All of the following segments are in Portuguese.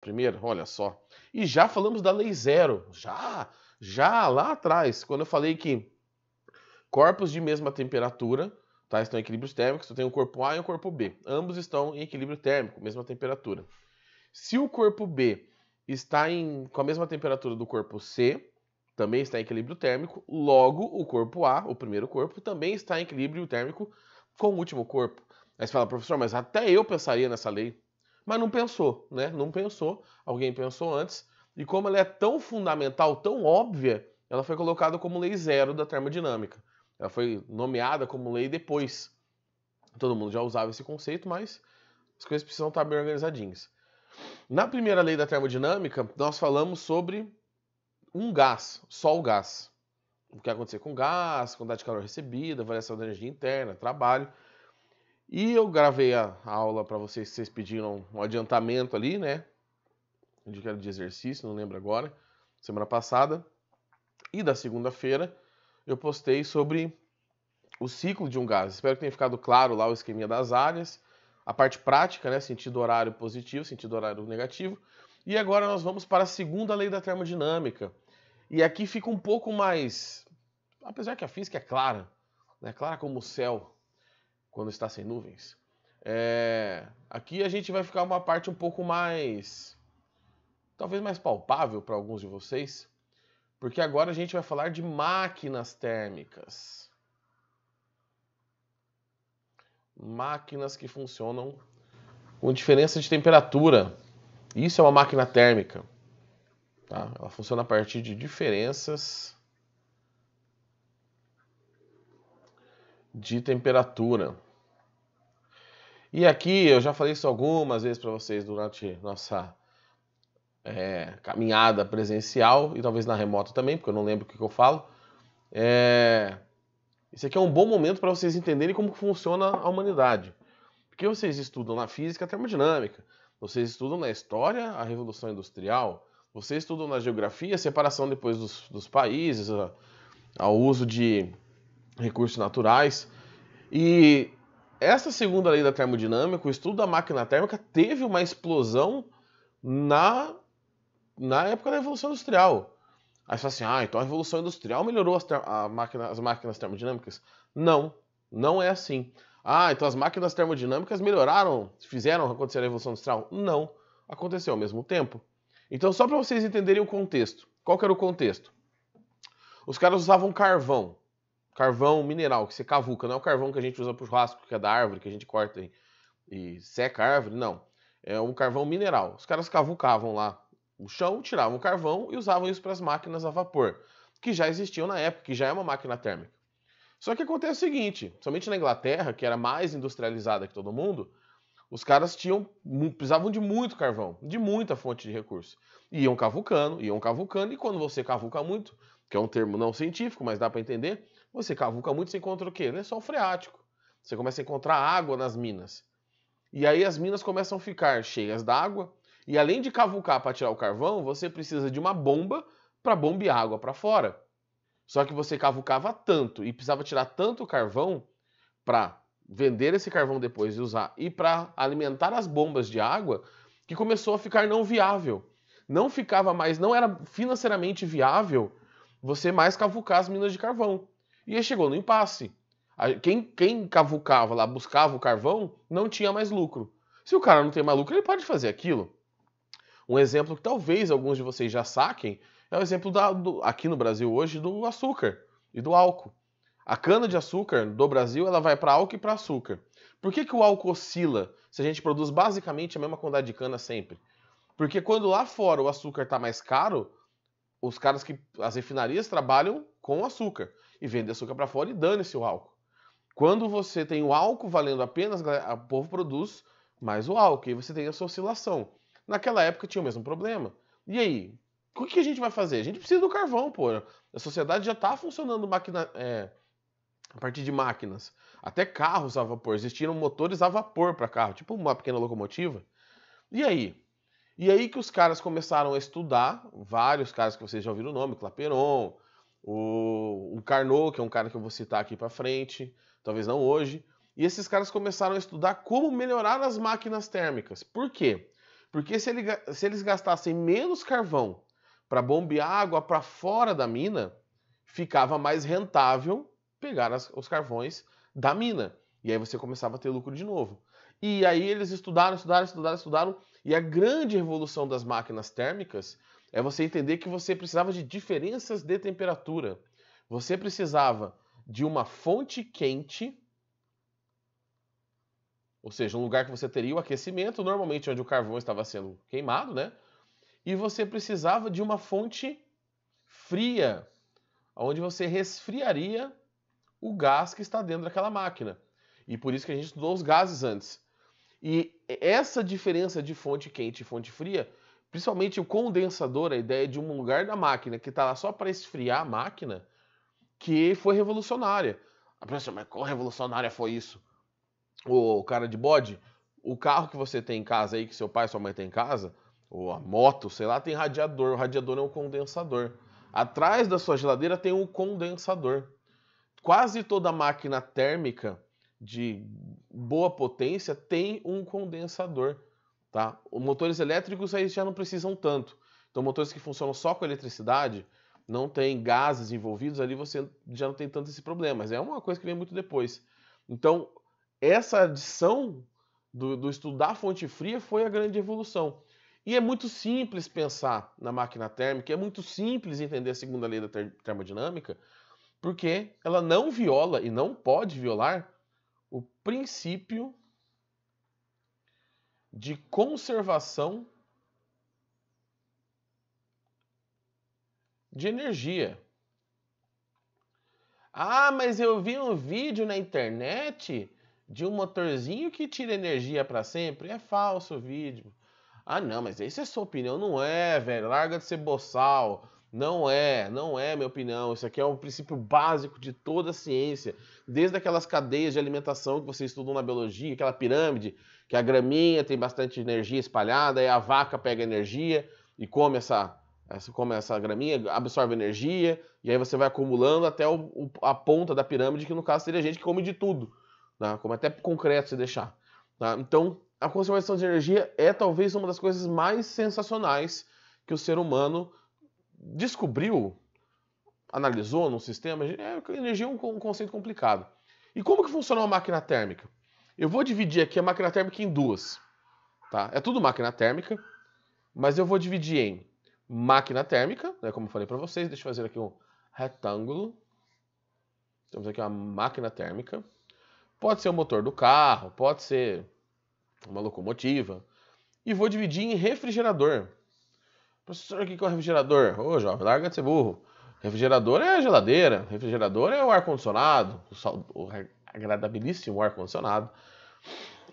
Primeiro, olha só. E já falamos da lei zero. Já lá atrás, quando eu falei que corpos de mesma temperatura, tá, estão em equilíbrios térmicos, tu tem o corpo A e o corpo B. Ambos estão em equilíbrio térmico, mesma temperatura. Se o corpo B está com a mesma temperatura do corpo C, também está em equilíbrio térmico, logo o corpo A, o primeiro corpo, também está em equilíbrio térmico com o último corpo. Aí você fala, professor, mas até eu pensaria nessa lei. Mas não pensou, né? Não pensou, alguém pensou antes, e como ela é tão fundamental, tão óbvia, ela foi colocada como lei zero da termodinâmica. Ela foi nomeada como lei depois. Todo mundo já usava esse conceito, mas as coisas precisam estar bem organizadinhas. Na primeira lei da termodinâmica, nós falamos sobre um gás, só o gás. O que acontecer com o gás, quantidade de calor recebida, variação da energia interna, trabalho. E eu gravei a aula para vocês, que vocês pediram um adiantamento ali, né? De que era de exercício, não lembro agora, semana passada. E da segunda-feira eu postei sobre o ciclo de um gás. Espero que tenha ficado claro lá o esqueminha das áreas, a parte prática, né? Sentido horário positivo, sentido horário negativo. E agora nós vamos para a segunda lei da termodinâmica. E aqui fica um pouco mais, apesar que a física é clara, né? Clara como o céu quando está sem nuvens. Aqui a gente vai ficar uma parte um pouco mais, talvez mais palpável para alguns de vocês, porque agora a gente vai falar de máquinas térmicas. Máquinas que funcionam com diferença de temperatura. Isso é uma máquina térmica. Tá? Ela funciona a partir de diferenças de temperatura. E aqui eu já falei isso algumas vezes para vocês durante nossa caminhada presencial e talvez na remota também, porque eu não lembro o que eu falo. Esse aqui é um bom momento para vocês entenderem como funciona a humanidade. Porque vocês estudam na física a termodinâmica, vocês estudam na história a Revolução Industrial, vocês estudam na geografia a separação depois dos países, ao uso de recursos naturais. E essa segunda lei da termodinâmica, o estudo da máquina térmica, teve uma explosão na época da Revolução Industrial. Aí você fala assim, então a Revolução Industrial melhorou as máquinas termodinâmicas? Não, não é assim. Então as máquinas termodinâmicas melhoraram, fizeram acontecer a Revolução Industrial? Não, aconteceu ao mesmo tempo. Então só para vocês entenderem o contexto. Qual que era o contexto? Os caras usavam carvão mineral, que você cavuca, não é o carvão que a gente usa para o churrasco, que é da árvore, que a gente corta e seca a árvore, não. É um carvão mineral. Os caras cavucavam lá o chão, tiravam o carvão e usavam isso para as máquinas a vapor, que já existiam na época, que já é uma máquina térmica. Só que acontece o seguinte, somente na Inglaterra, que era mais industrializada que todo mundo, os caras precisavam de muito carvão, de muita fonte de recurso. Iam cavucando, e quando você cavuca muito, que é um termo não científico, mas dá para entender, você cavuca muito, você encontra o quê? Lençol freático. Você começa a encontrar água nas minas. E aí as minas começam a ficar cheias d'água, e além de cavucar para tirar o carvão, você precisa de uma bomba para bombear água para fora. Só que você cavucava tanto e precisava tirar tanto carvão para vender esse carvão depois e usar e para alimentar as bombas de água, que começou a ficar não viável. Não ficava mais, não era financeiramente viável você mais cavucar as minas de carvão. E aí chegou no impasse. Quem cavucava lá, buscava o carvão, não tinha mais lucro. Se o cara não tem mais lucro, ele pode fazer aquilo. Um exemplo que talvez alguns de vocês já saquem é o exemplo aqui no Brasil hoje do açúcar e do álcool. A cana-de-açúcar do Brasil ela vai para álcool e para açúcar. Por que o álcool oscila se a gente produz basicamente a mesma quantidade de cana sempre? Porque quando lá fora o açúcar está mais caro, as refinarias trabalham com açúcar e vendem açúcar para fora e dane-se o álcool. Quando você tem o álcool valendo apenas, o povo produz mais o álcool e você tem essa oscilação. Naquela época tinha o mesmo problema. E aí? O que a gente vai fazer? A gente precisa do carvão, pô. A sociedade já está funcionando a partir de máquinas. Até carros a vapor. Existiram motores a vapor para carro, tipo uma pequena locomotiva. E aí? E aí que os caras começaram a estudar, vários caras que vocês já ouviram o nome, Clapeyron, o Carnot, que é um cara que eu vou citar aqui para frente, talvez não hoje. E esses caras começaram a estudar como melhorar as máquinas térmicas. Por quê? Porque se eles gastassem menos carvão para bombear água para fora da mina, ficava mais rentável pegar os carvões da mina. E aí você começava a ter lucro de novo. E aí eles estudaram, e a grande revolução das máquinas térmicas é você entender que você precisava de diferenças de temperatura. Você precisava de uma fonte quente, ou seja, um lugar que você teria o aquecimento, normalmente onde o carvão estava sendo queimado, né? E você precisava de uma fonte fria, onde você resfriaria o gás que está dentro daquela máquina. E por isso que a gente estudou os gases antes. E essa diferença de fonte quente e fonte fria, principalmente o condensador, a ideia de um lugar da máquina que está lá só para esfriar a máquina, que foi revolucionária. A pessoa, mas qual revolucionária foi isso? O cara de bode, o carro que você tem em casa aí, que seu pai e sua mãe tem em casa, ou a moto, sei lá, tem radiador. O radiador é um condensador. Atrás da sua geladeira tem um condensador. Quase toda máquina térmica de boa potência tem um condensador, tá? Os motores elétricos aí já não precisam tanto. Então, motores que funcionam só com eletricidade, não tem gases envolvidos, ali você já não tem tanto esse problema. Mas é uma coisa que vem muito depois. Então, essa adição do estudo da fonte fria foi a grande evolução. E é muito simples pensar na máquina térmica, é muito simples entender a segunda lei da termodinâmica, porque ela não viola e não pode violar o princípio de conservação de energia. Ah, mas eu vi um vídeo na internet de um motorzinho que tira energia para sempre. É falso o vídeo. Ah, não, mas essa é a sua opinião. Não é, velho. Larga de ser boçal. Não é minha opinião. Isso aqui é um princípio básico de toda a ciência. Desde aquelas cadeias de alimentação que você estudou na biologia, aquela pirâmide, que a graminha tem bastante energia espalhada, aí a vaca pega energia e come essa graminha, absorve energia, e aí você vai acumulando até a ponta da pirâmide, que no caso seria a gente que come de tudo, tá? Come até concreto se deixar. Tá? Então, a conservação de energia é talvez uma das coisas mais sensacionais que o ser humano descobriu, analisou no sistema. Energia é um conceito complicado. E como que funciona uma máquina térmica? Eu vou dividir aqui a máquina térmica em duas. Tá? É tudo máquina térmica, mas eu vou dividir em máquina térmica, né, como eu falei para vocês. Deixa eu fazer aqui um retângulo. Temos aqui uma máquina térmica. Pode ser o motor do carro, pode ser uma locomotiva. E vou dividir em refrigerador. Professor, o que é um refrigerador? Ô, jovem, larga de ser burro. Refrigerador é a geladeira, refrigerador é o ar-condicionado, o agradabilíssimo ar-condicionado.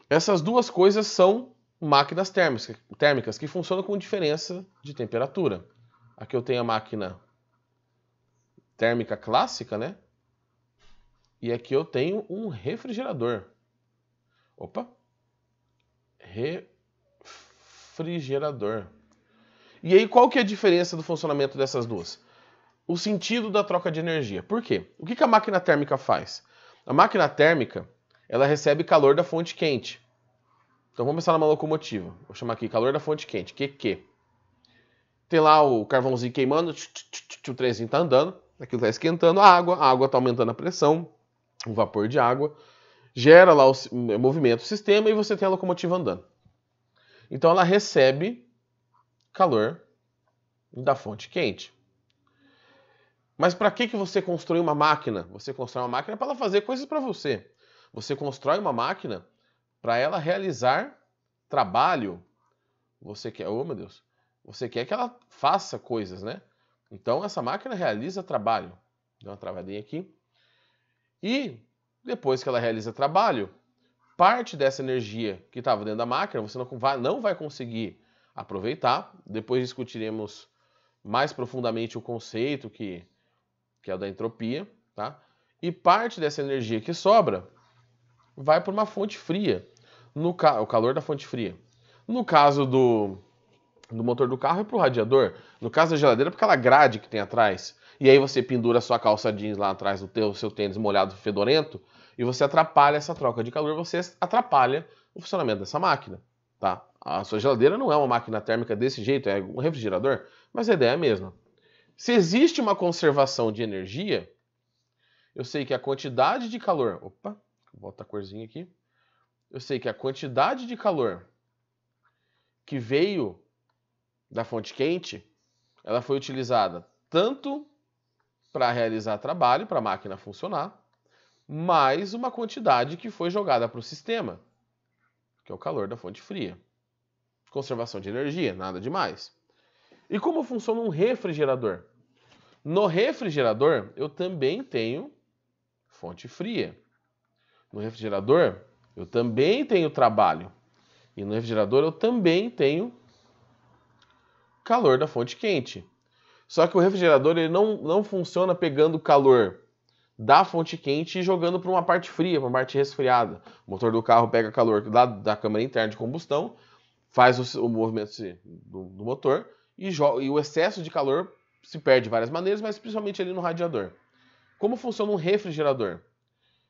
Essas duas coisas são máquinas térmicas que funcionam com diferença de temperatura. Aqui eu tenho a máquina térmica clássica, né? E aqui eu tenho um refrigerador. Opa! Refrigerador. E aí, qual que é a diferença do funcionamento dessas duas? O sentido da troca de energia. Por quê? O que a máquina térmica faz? A máquina térmica, ela recebe calor da fonte quente. Então vamos pensar numa locomotiva. Vou chamar aqui calor da fonte quente, QQ. Tem lá o carvãozinho queimando, o trenzinho está andando, aquilo está esquentando a água está aumentando a pressão, o vapor de água, gera lá o movimento do sistema e você tem a locomotiva andando. Então ela recebe calor da fonte quente. Mas para que você constrói uma máquina? Você constrói uma máquina para ela fazer coisas para você. Você constrói uma máquina para ela realizar trabalho. Você quer, oh meu Deus, você quer que ela faça coisas, né? Então essa máquina realiza trabalho. Dá uma travadinha aqui. E depois que ela realiza trabalho, parte dessa energia que estava dentro da máquina você não vai conseguir aproveitar. Depois discutiremos mais profundamente o conceito que é o da entropia, tá? E parte dessa energia que sobra vai para uma fonte fria, o calor da fonte fria. No caso do motor do carro é para o radiador. No caso da geladeira é para aquela grade que tem atrás. E aí você pendura a sua calça jeans lá atrás do seu tênis molhado fedorento e você atrapalha essa troca de calor, você atrapalha o funcionamento dessa máquina, tá? A sua geladeira não é uma máquina térmica desse jeito, é um refrigerador, mas a ideia é a mesma. Se existe uma conservação de energia, eu sei que a quantidade de calor... Opa, vou botar a corzinha aqui. Eu sei que a quantidade de calor que veio da fonte quente, ela foi utilizada tanto para realizar trabalho, para a máquina funcionar, mais uma quantidade que foi jogada para o sistema, que é o calor da fonte fria. Conservação de energia, nada demais. E como funciona um refrigerador? No refrigerador, eu também tenho fonte fria. No refrigerador, eu também tenho trabalho. E no refrigerador, eu também tenho calor da fonte quente. Só que o refrigerador ele não funciona pegando calor da fonte quente e jogando para uma parte fria, para uma parte resfriada. O motor do carro pega calor da câmara interna de combustão, faz o movimento do motor e o excesso de calor se perde de várias maneiras, mas principalmente ali no radiador. Como funciona um refrigerador?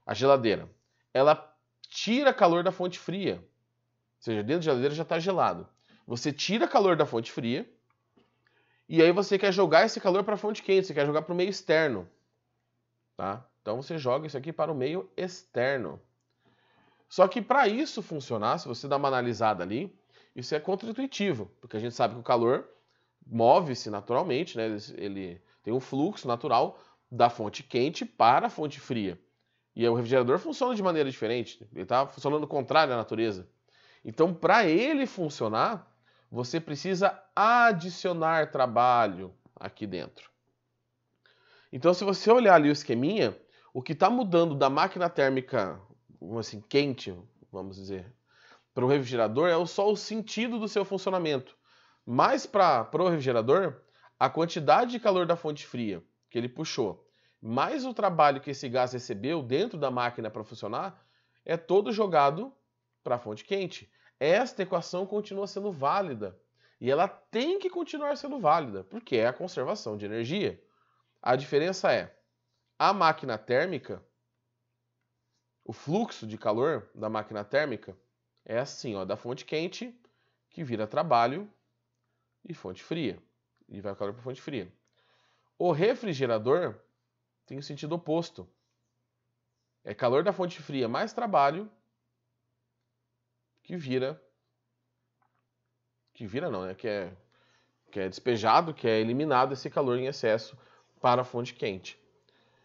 A geladeira. Ela tira calor da fonte fria. Ou seja, dentro da geladeira já está gelado. Você tira calor da fonte fria e aí você quer jogar esse calor para a fonte quente, você quer jogar para o meio externo. Tá? Então você joga isso aqui para o meio externo. Só que para isso funcionar, se você dá uma analisada ali, isso é contra-intuitivo, porque a gente sabe que o calor move-se naturalmente, né? Ele tem um fluxo natural da fonte quente para a fonte fria. E o refrigerador funciona de maneira diferente, ele está funcionando contrário à natureza. Então, para ele funcionar, você precisa adicionar trabalho aqui dentro. Então, se você olhar ali o esqueminha, o que está mudando da máquina térmica, assim, quente, vamos dizer, para o refrigerador é só o sentido do seu funcionamento. Mas para o refrigerador, a quantidade de calor da fonte fria que ele puxou, mais o trabalho que esse gás recebeu dentro da máquina para funcionar, é todo jogado para a fonte quente. Esta equação continua sendo válida. E ela tem que continuar sendo válida, porque é a conservação de energia. A diferença é, a máquina térmica, o fluxo de calor da máquina térmica é assim, ó, da fonte quente, que vira trabalho, e fonte fria. E vai o calor para fonte fria. O refrigerador tem o sentido oposto. É calor da fonte fria mais trabalho que vira... Que vira não, né? Que é despejado, que é eliminado esse calor em excesso para a fonte quente.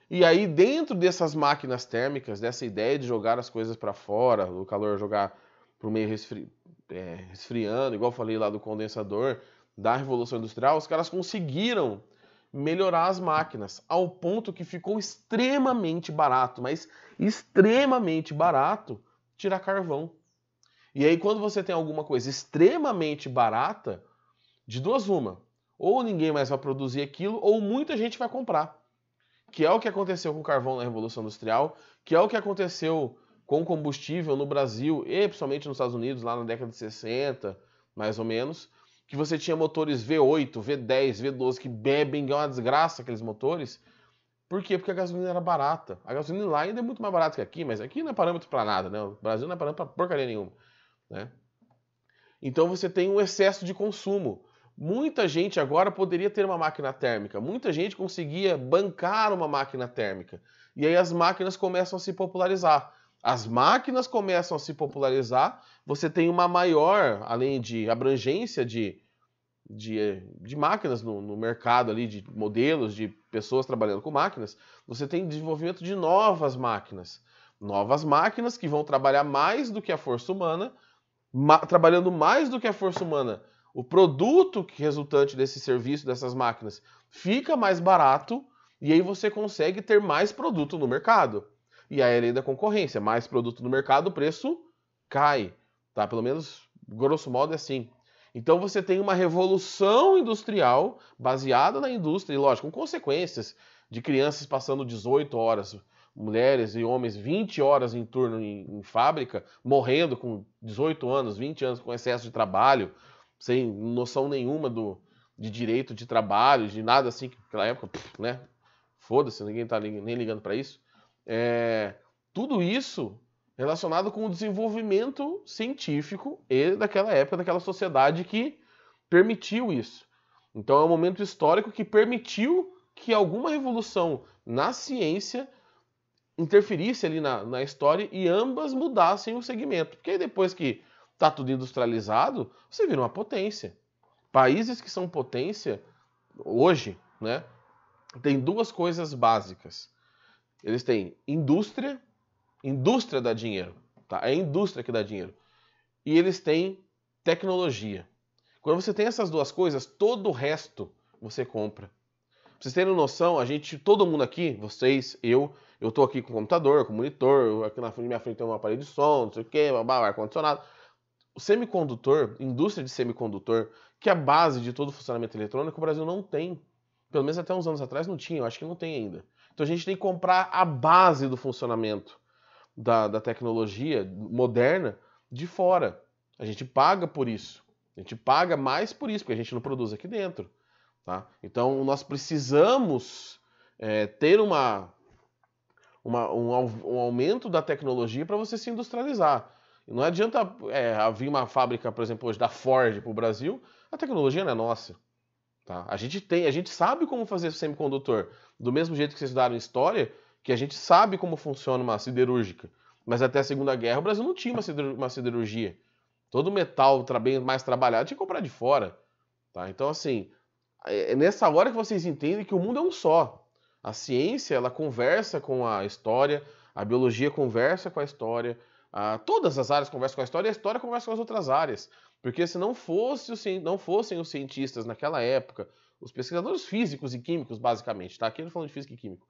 E aí, dentro dessas máquinas térmicas, dessa ideia de jogar as coisas para fora, o calor jogar para o meio resfriando, igual eu falei lá do condensador, da Revolução Industrial, os caras conseguiram melhorar as máquinas ao ponto que ficou extremamente barato, mas extremamente barato, tirar carvão. E aí, quando você tem alguma coisa extremamente barata, de duas uma, ou ninguém mais vai produzir aquilo, ou muita gente vai comprar. Que é o que aconteceu com o carvão na Revolução Industrial, que é o que aconteceu com combustível no Brasil e principalmente nos Estados Unidos, lá na década de 60, mais ou menos, que você tinha motores V8, V10, V12 que bebem, é uma desgraça aqueles motores. Por quê? Porque a gasolina era barata. A gasolina lá ainda é muito mais barata que aqui, mas aqui não é parâmetro para nada, né? O Brasil não é parâmetro para porcaria nenhuma, né? Então você tem um excesso de consumo. Muita gente agora poderia ter uma máquina térmica, muita gente conseguia bancar uma máquina térmica. E aí as máquinas começam a se popularizar. As máquinas começam a se popularizar, você tem uma maior, além de abrangência de máquinas no mercado ali, de modelos, de pessoas trabalhando com máquinas, você tem desenvolvimento de novas máquinas. Novas máquinas que vão trabalhar mais do que a força humana, trabalhando mais do que a força humana. O produto resultante desse serviço, dessas máquinas, fica mais barato e aí você consegue ter mais produto no mercado. E aí a lei da concorrência, mais produto no mercado, o preço cai. Tá? Pelo menos, grosso modo, é assim. Então você tem uma revolução industrial baseada na indústria, e lógico, com consequências de crianças passando 18 horas, mulheres e homens 20 horas em turno em fábrica, morrendo com 18 anos, 20 anos com excesso de trabalho, sem noção nenhuma de direito de trabalho, de nada assim, que naquela época, né? Foda-se, ninguém tá nem ligando para isso. Tudo isso relacionado com o desenvolvimento científico e daquela época, daquela sociedade que permitiu isso. Então é um momento histórico que permitiu que alguma revolução na ciência interferisse ali na história e ambas mudassem o segmento. Porque aí depois que está tudo industrializado, você vira uma potência. Países que são potência hoje, né, tem duas coisas básicas. Eles têm indústria, indústria dá dinheiro, tá? É a indústria que dá dinheiro. E eles têm tecnologia. Quando você tem essas duas coisas, todo o resto você compra. Pra vocês terem noção, todo mundo aqui, vocês, eu tô aqui com computador, com monitor, aqui na minha frente tem um aparelho de som, não sei o que, ar-condicionado. O semicondutor, indústria de semicondutor, que é a base de todo o funcionamento eletrônico, o Brasil não tem. Pelo menos até uns anos atrás não tinha, eu acho que não tem ainda. Então a gente tem que comprar a base do funcionamento da tecnologia moderna de fora. A gente paga por isso. A gente paga mais por isso, porque a gente não produz aqui dentro. Tá? Então nós precisamos ter um aumento da tecnologia para você se industrializar. Não adianta vir uma fábrica, por exemplo, hoje da Ford para o Brasil, a tecnologia não é nossa. Tá? A gente sabe como fazer semicondutor. Do mesmo jeito que vocês estudaram história, que a gente sabe como funciona uma siderúrgica. Mas até a Segunda Guerra o Brasil não tinha uma siderurgia. Todo metal mais trabalhado tinha que comprar de fora. Tá? Então, assim, é nessa hora que vocês entendem que o mundo é um só. A ciência, ela conversa com a história, a biologia conversa com a história, todas as áreas conversam com a história conversa com as outras áreas. Porque se não fossem os cientistas naquela época, os pesquisadores físicos e químicos, basicamente, tá? Aqui eu tô falando de física e químico.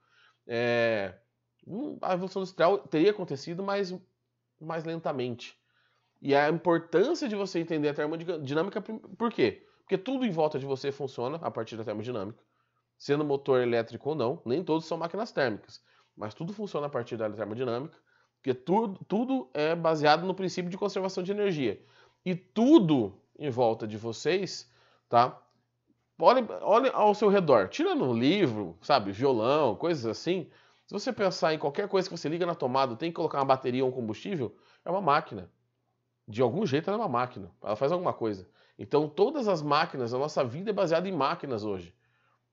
A Revolução Industrial teria acontecido mais lentamente. E a importância de você entender a termodinâmica, por quê? Porque tudo em volta de você funciona a partir da termodinâmica. Sendo motor elétrico ou não, nem todos são máquinas térmicas, mas tudo funciona a partir da termodinâmica, porque tudo é baseado no princípio de conservação de energia. E tudo em volta de vocês, tá? Olhem ao seu redor, tirando um livro, sabe, violão, coisas assim. Se você pensar em qualquer coisa que você liga na tomada, tem que colocar uma bateria ou um combustível, é uma máquina. De algum jeito ela é uma máquina, ela faz alguma coisa. Então todas as máquinas, a nossa vida é baseada em máquinas hoje.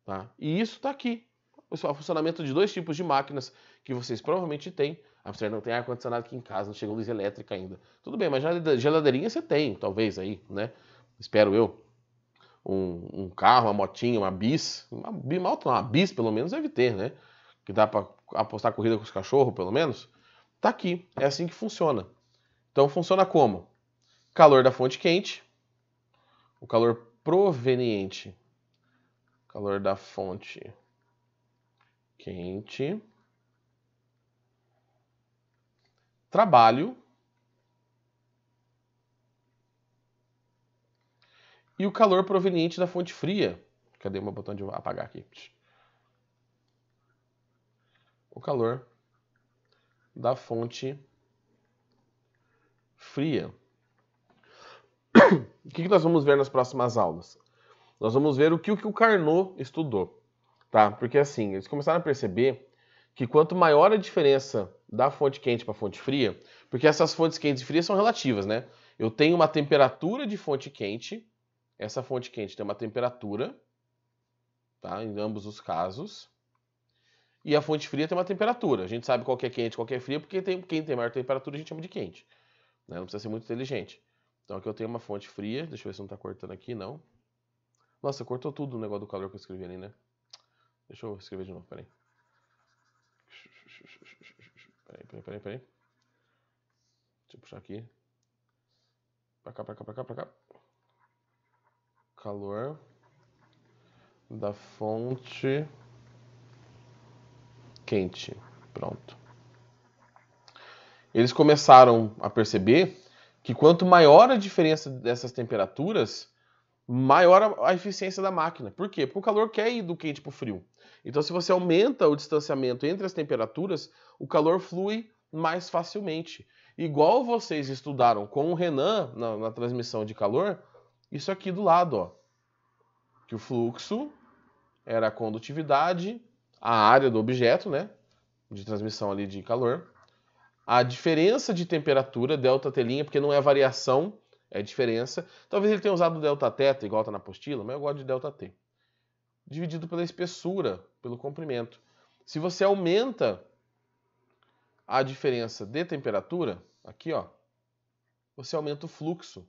Tá? E isso está aqui. O funcionamento de dois tipos de máquinas que vocês provavelmente têm. Você não tem ar-condicionado aqui em casa, não chegou luz elétrica ainda. Tudo bem, mas geladeirinha você tem, talvez aí, né? Espero eu. Um carro, uma motinha, uma bis. Uma bis pelo menos deve ter, né? Que dá para apostar corrida com os cachorros, pelo menos. Tá aqui. É assim que funciona. Então funciona como? Calor da fonte quente. O calor proveniente. Calor da fonte quente. Trabalho. E o calor proveniente da fonte fria. Cadê o meu botão de apagar aqui? O calor da fonte fria. O que nós vamos ver nas próximas aulas? Nós vamos ver o que o Carnot estudou. Tá? Porque assim, eles começaram a perceber que quanto maior a diferença da fonte quente para a fonte fria, porque essas fontes quentes e frias são relativas, né? Eu tenho uma temperatura de fonte quente, essa fonte quente tem uma temperatura, tá? Em ambos os casos, e a fonte fria tem uma temperatura. A gente sabe qual que é quente, qual que é fria, porque quem tem maior temperatura a gente chama de quente. Né? Não precisa ser muito inteligente. Então aqui eu tenho uma fonte fria, deixa eu ver se não está cortando aqui, não. Nossa, cortou tudo o negócio do calor que eu escrevi ali, né? Deixa eu escrever de novo, peraí. Peraí. Deixa eu puxar aqui. Pra cá. Calor da fonte quente. Pronto. Eles começaram a perceber que quanto maior a diferença dessas temperaturas, maior a eficiência da máquina. Por quê? Porque o calor quer ir do quente para o frio. Então, se você aumenta o distanciamento entre as temperaturas, o calor flui mais facilmente. Igual vocês estudaram com o Renan na transmissão de calor, isso aqui do lado, ó. Que o fluxo era a condutividade, a área do objeto, né? De transmissão ali de calor. a diferença de temperatura, ΔT', porque não é variação, é diferença. Talvez ele tenha usado ΔT, igual está na apostila, mas eu gosto de ΔT. Dividido pela espessura, pelo comprimento. Se você aumenta a diferença de temperatura, aqui ó, você aumenta o fluxo.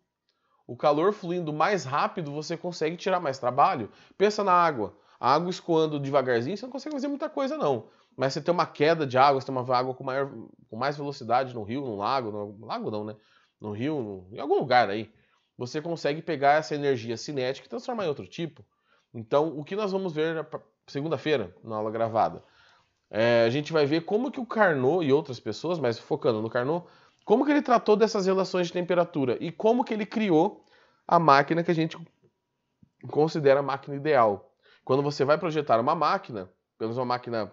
O calor fluindo mais rápido, você consegue tirar mais trabalho. Pensa na água. A água escoando devagarzinho, você não consegue fazer muita coisa não. Mas você tem uma queda de água, você tem uma água com mais velocidade no rio, no lago, no lago não, né? No rio, em algum lugar aí. Você consegue pegar essa energia cinética e transformar em outro tipo. Então, o que nós vamos ver segunda-feira, na aula gravada? A gente vai ver como que o Carnot e outras pessoas, mas focando no Carnot, como que ele tratou dessas relações de temperatura e como que ele criou a máquina que a gente considera a máquina ideal. Quando você vai projetar uma máquina, pelo menos uma máquina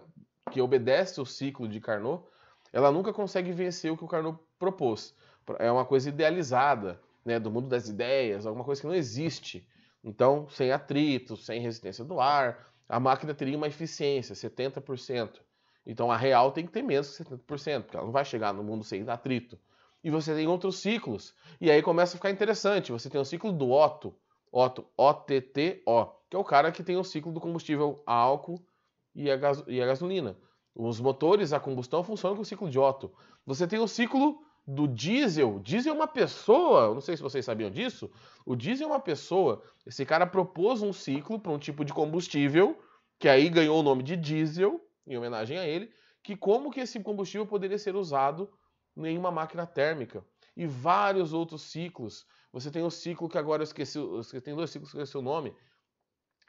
que obedece o ciclo de Carnot, ela nunca consegue vencer o que o Carnot propôs. É uma coisa idealizada, né, do mundo das ideias, alguma coisa que não existe. Então, sem atrito, sem resistência do ar, a máquina teria uma eficiência, 70%. Então, a real tem que ter menos que 70%, porque ela não vai chegar no mundo sem atrito. E você tem outros ciclos. E aí começa a ficar interessante. Você tem o ciclo do Otto, OTTO, que é o cara que tem o ciclo do combustível a álcool e a gasolina. Os motores a combustão funcionam com o ciclo de Otto. Você tem o ciclo do diesel. Diesel é uma pessoa, não sei se vocês sabiam disso. O diesel é uma pessoa. Esse cara propôs um ciclo para um tipo de combustível, que aí ganhou o nome de diesel, em homenagem a ele, que como que esse combustível poderia ser usado em uma máquina térmica. E vários outros ciclos. Você tem o ciclo que agora eu esqueci, tem dois ciclos que eu esqueci o nome.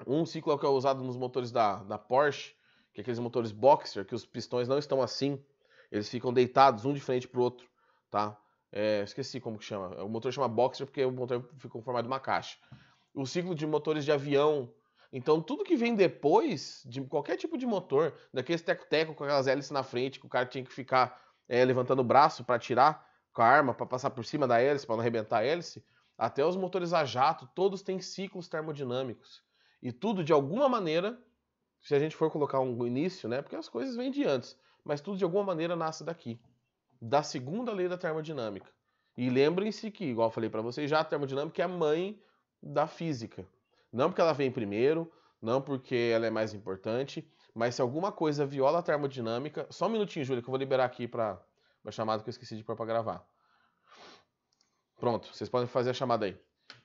Um ciclo é o que é usado nos motores da Porsche, que é aqueles motores boxer, que os pistões não estão assim. Eles ficam deitados um de frente para o outro, tá? Esqueci como que chama. O motor chama boxer porque o motor fica formado de uma caixa. O ciclo de motores de avião. Então, tudo que vem depois de qualquer tipo de motor, daqueles teco-teco com aquelas hélices na frente, que o cara tinha que ficar levantando o braço para atirar com a arma, para passar por cima da hélice, para não arrebentar a hélice, até os motores a jato, todos têm ciclos termodinâmicos. E tudo, de alguma maneira, se a gente for colocar um início, né? Porque as coisas vêm de antes, mas tudo de alguma maneira nasce daqui, da segunda lei da termodinâmica. E lembrem-se que, igual eu falei para vocês, já a termodinâmica é a mãe da física. Não porque ela vem primeiro, não porque ela é mais importante, mas se alguma coisa viola a termodinâmica... Só um minutinho, Júlia, que eu vou liberar aqui para uma chamada que eu esqueci de pôr para gravar. Pronto, vocês podem fazer a chamada aí.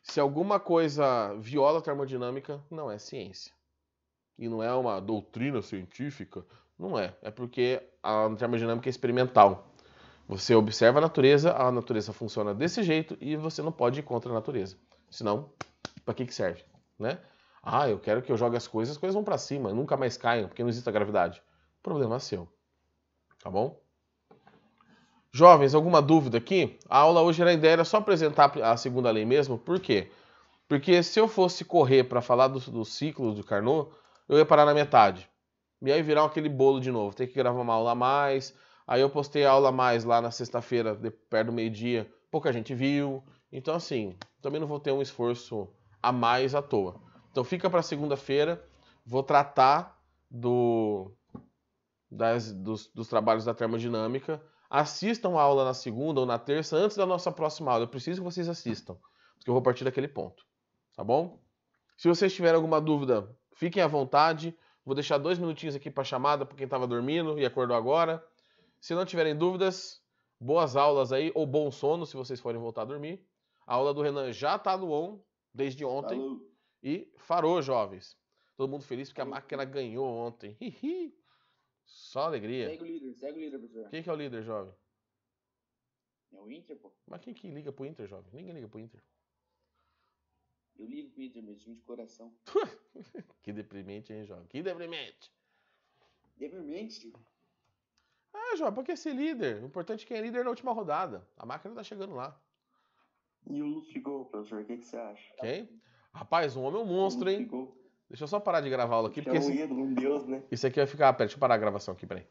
Se alguma coisa viola a termodinâmica, não é ciência. E não é uma doutrina científica, não é. É porque a termodinâmica é experimental. Você observa a natureza funciona desse jeito e você não pode ir contra a natureza. Senão, para que serve, né? Ah, eu quero que eu jogue as coisas vão para cima, nunca mais caiam, porque não existe a gravidade. Problema seu, tá bom? Jovens, alguma dúvida aqui? A aula hoje a ideia era só apresentar a segunda lei mesmo, por quê? Porque se eu fosse correr para falar do ciclo do Carnot, eu ia parar na metade. E aí virar aquele bolo de novo, ter que gravar uma aula a mais. Aí eu postei a aula a mais lá na sexta-feira, perto do meio-dia, pouca gente viu. Então assim, também não vou ter um esforço a mais à toa. Então fica para segunda-feira, vou tratar dos trabalhos da termodinâmica. Assistam a aula na segunda ou na terça, antes da nossa próxima aula. Eu preciso que vocês assistam, porque eu vou partir daquele ponto. Tá bom? Se vocês tiverem alguma dúvida, fiquem à vontade. Vou deixar 2 minutinhos aqui para chamada para quem estava dormindo e acordou agora. Se não tiverem dúvidas, boas aulas aí, ou bom sono se vocês forem voltar a dormir. A aula do Renan já está no on, desde ontem. Falou. E farou, jovens. Todo mundo feliz porque a máquina ganhou ontem. Só alegria. Segue o líder, professor. Quem que é o líder, jovem? É o Inter, pô. Mas quem que liga pro Inter, jovem? Ninguém liga pro Inter. Eu ligo pro Inter, meu time de coração. Que deprimente, hein, jovem? Que deprimente. Deprimente? Ah, jovem, pra que ser líder? O importante é quem é líder na última rodada. A máquina tá chegando lá. E o Luffy-Go, professor, o que você acha? Quem? Rapaz, um homem é um monstro, hein? Deixa eu só parar de gravar a aula aqui, porque um ídolo, um deus, né? isso aqui vai ficar... Pera, deixa eu parar a gravação aqui, peraí.